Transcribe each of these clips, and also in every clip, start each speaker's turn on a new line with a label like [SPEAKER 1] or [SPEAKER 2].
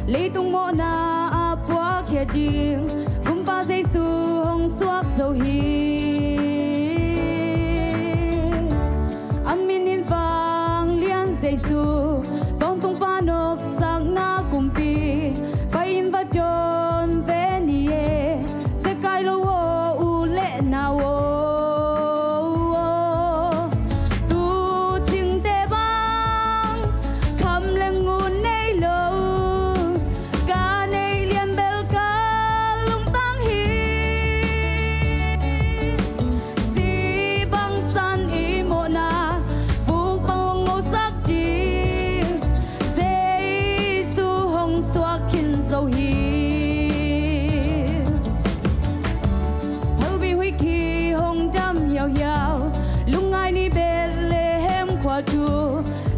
[SPEAKER 1] lấy tung mộ na bua kia riêng vùng ba giây su hồng suốt dầu hi amin in vang lian giây su tông tung ba nộp sang na cùng pi bay in va chôn về nie se kai lo u lệ na wo chu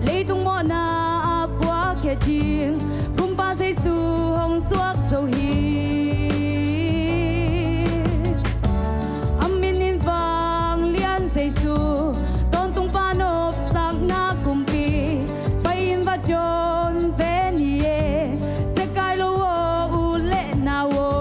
[SPEAKER 1] lấy tung mõ na bua kia chiêng vùng ba giây su hồng suốt dầu hi amin in vang lian giây su tôn tung ba nộp sang na cùng pi bay in va chôn về nie se kai lo u lệ na wo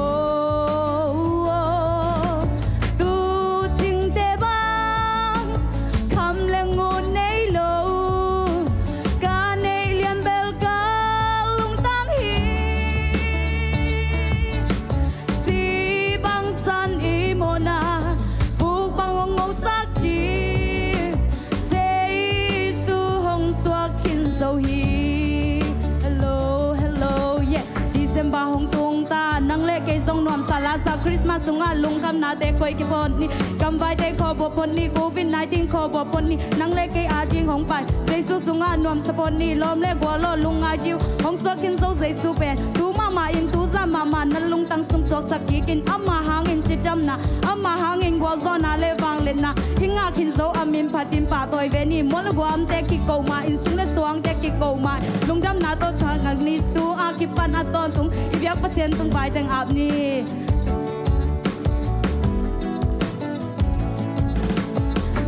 [SPEAKER 1] sa Christmas sunga lung kam na te koi ki pon ni kam vai te kho bo pon ni COVID-19 kho bo pon ni nang le ke a jing hong pai Jesus sunga nuam sa pon ni lom le go lo lung a jiu hong so kin so Jesus pen tu mama in tu za mama na lung tang sum so sak kin amma hangin chi jam na amma hangin go zo na le wang le na hinga kin so amin phatin pa toy ve ni mol go am te ki ko ma in sung le suang te ki ko ma lung jam na to thang ni tu a ki pan a ton tung ibyak pasien tung bai tang ap ni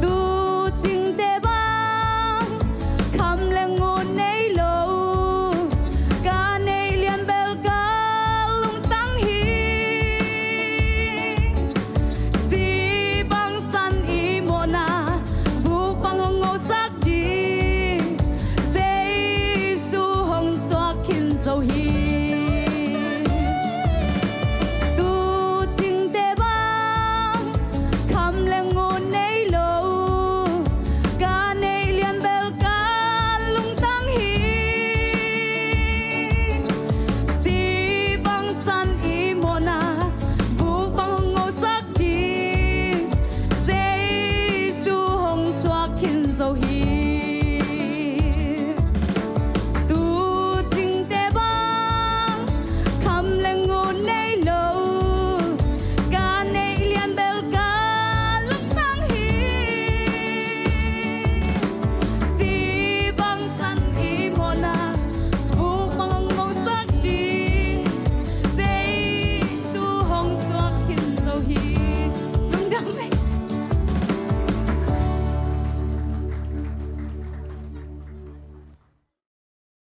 [SPEAKER 1] tu ching te ba